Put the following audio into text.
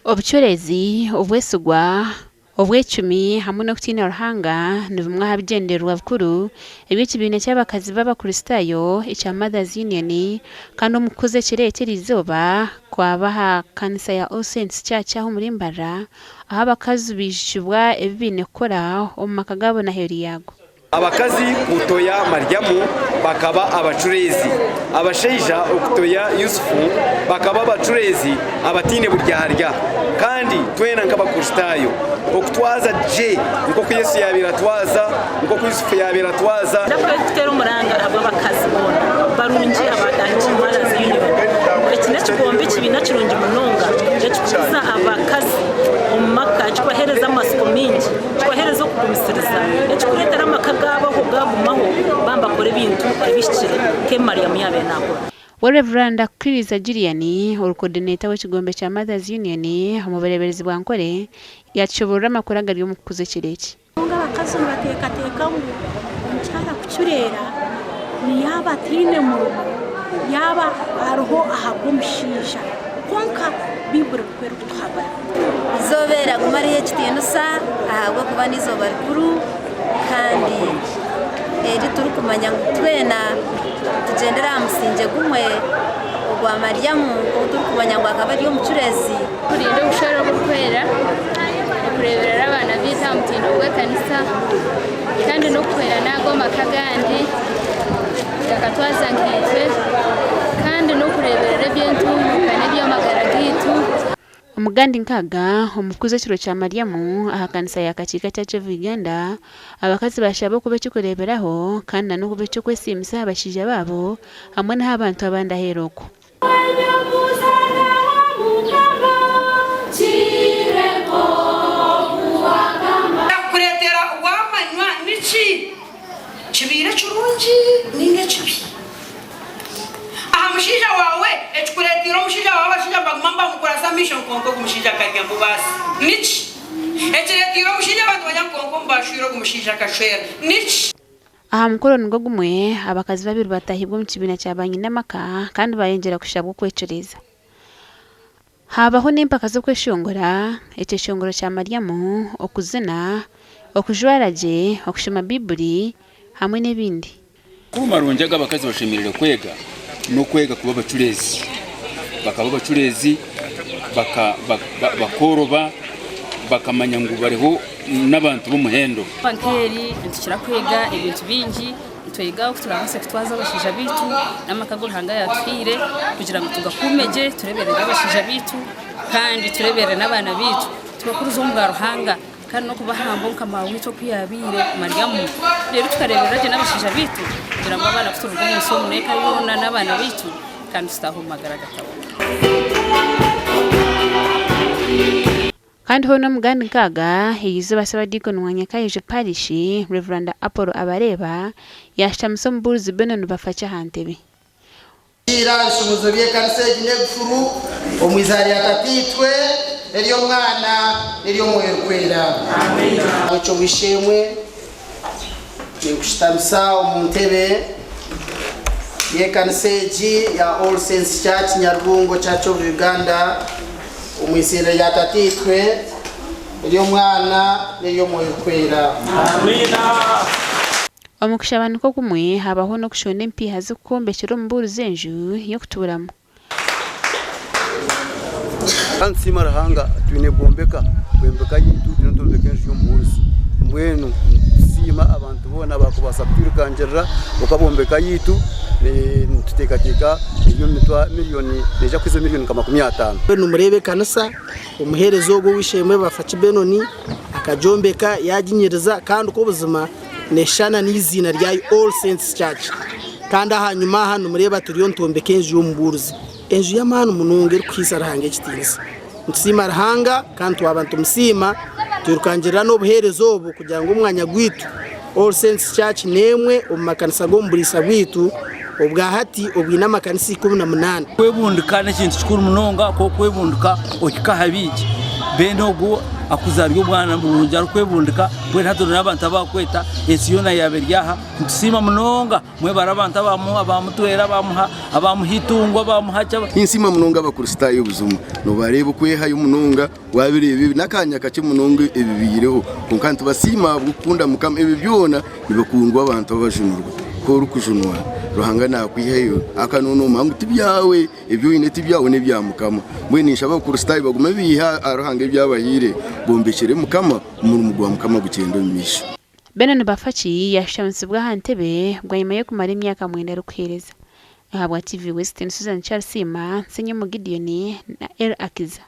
Obuchorezi obwesugwa obw'ecumi hamwe no kutina ruhanga ni bimwe habigenderwa bukuru eby'ekibiina ky'abakazi b'abakristayo ekya Mothers Union kandi omukuze kireetera izoba kwabaha kanisa ya All Saints Church aho muri Mbara aho abakazi bishubwa ebibiine kukora omu maka gabo na heri yago. Abakazi kutoya Maryamu bakaba abacurezi, abasheija okutoya Yusufu bakaba abacurezi abatine buryaharya kandi twena nk'abakristayo okutwaza je nko ku Yesu yabiratwaza nko ku Yusufu yabiratwaza ndakwiye gutera umuranga abakazi bona barungi abadangi Mothers Union ekine kigombe kibina kirungi munonga ekikuza abakazi omumaka kikohereza amasiko mingi kikohereza okugumisiriza ekikuretera amakagabo kugagumaho bamba kore bintu ebishikire ke Mariamu yabe nako. Reverend Akiriza Julian coordinator w'ekigombe kya Mothers Union mu bureberezi bwa nkore yachobora amakuru agari omukuze kireki abakazi batekateka ngo omukyala kucurera niyaba tine mu yaba aroho ahagumushisha konka bibura kwero kuhabara izobera gumariye kitinusa ahagwe kuba nizoba rikuru kandi eri turi kumanya twena tugendera musinje gumwe ogwa Maryamu turi kumanya ngo akaba ari omucurezi kurinde ushoro gukwera kureberera abana bita mutindo gwa kanisa kandi no kwera nago makagandi yakatwaza nkitwe kandi no kureberera bintu kandi byo magaragitu Omugandi nkaga omukuze kiro kya Maryamu aha kanisa ya Kachika Church of Uganda abakazi bashabo kube kikureberaho kandi no kube kikwesimisa abashija babo hamwe n'abantu abandaheroko kuretera wamanywa niki kibira kirungi ninge kibi amushija wawe ekikuretira omushija wawe abashija bagumamba mukurasa mission konko kumushija kajya mubasi niki ekiretira omushija abantu banyakonko mbashiro kumushija kashwera niki aha mukoro ngo gumwe abakazi babiri batahibwa mu kibiina kya banyi n'amaka kandi bayengera kushabwa kwecereza habaho n'impaka zo kweshongora ekishongoro kya Maryamu okuzina okujwaraje okushoma Bibuli hamwe n'ebindi kumarunjaga abakazi bashemerera kwega no kwega kuba abacurezi bakaba abacurezi bakoroba bakamanya ngo bariho n'abantu b'umuhendo pankeri ntukira kwega ibintu bingi twiga kuturangase kutwaza abashija bitu n'amakaguru hanga yatwire kugira ngo tugakumeje tureberera abashija bitu kandi turebere n'abana bitu tubakuruza mu ruhanga kandi no kubahamba nkamawe cyo kwiyabire Maryamu rero tukarebera je n'abashija bitu kugira ngo abana kuturuga mu somo neka yona n'abana bitu kandi tutahumagara gatabo kandi hono mugandi nkaga yizo basaba Deacon Mwanyakayeje Parish Reverend Apollo Abareba yashamso mbuzi Benon bafacha hantebe ira shumuzo bye kanise ginegufuru omwizari atatitwe eriyo mwana eriyo mwerkwera amen cyo bishemwe kushtamisa omuntebe ye kanise ya All Saints Church Nyarubungo Church of Uganda umwisire yatatitwe eriyo mwana eriyo mwerkwera amina omukushabanuko kumwe habaho no kushonda empiha zikukombekera omumburu zenju yo kuturamo kansi marahanga twine bombeka yitu tunotombeka enju y'omuhuruzi mbwenu sima abantu bona bakubasa kuturikangirira okabombeka yitu tutekateka miliyoni neja kwizo miliyoni kama 50 beno murebe kanisa umuherezo go wishemwe bafaci Benoni akajombeka yaginyiriza kandi uko buzima neshana n'izina rya All Saints Church kandi hanyuma hano mureba turiyo ntombeke enju y'omuburuzi enju y'amana mununge kwisa rahanga kitinza nsima rahanga kandi wabantu musima turukangirira no buherezo obo kugira ngo umwanya gwitu All Saints Church nemwe omumakanisa go mburisa gwitu obwa hati obwina makanisa 18 kwebundika n'kintu kikuru munonga ko kwebundika okikahabiki benogo akuzaryo bwana burunja rukwebundika bwe hatoro n'abantu abakweta esiyona yaberyaha nsima munonga mwe barabanta bamuha bamutwera bamuha abamuhitungwa bamuhacha insima munonga abakrista y'ubuzuma no bareba kweha y'umunonga wabirebe nakanya kace munonga ibibireho kunkantu basima gukunda mukama ibi byona nibakungwa abantu babajunurwa ko rukujunwa ruhanga nakwiheyo akanono mangu tibyawe ibyo ineti byawe ne byamukama mwe nisha bakrista bagume biha aruhanga ibyabahire bombekere mukama umurumugwa mukama gukendo misho Benon Bafachi yashamsibwa hantebe bwa nyuma yo kumara imyaka 9 rukwireza ahabwa TV Western Susan Charles Sima Senye mu Gideon na El Akiza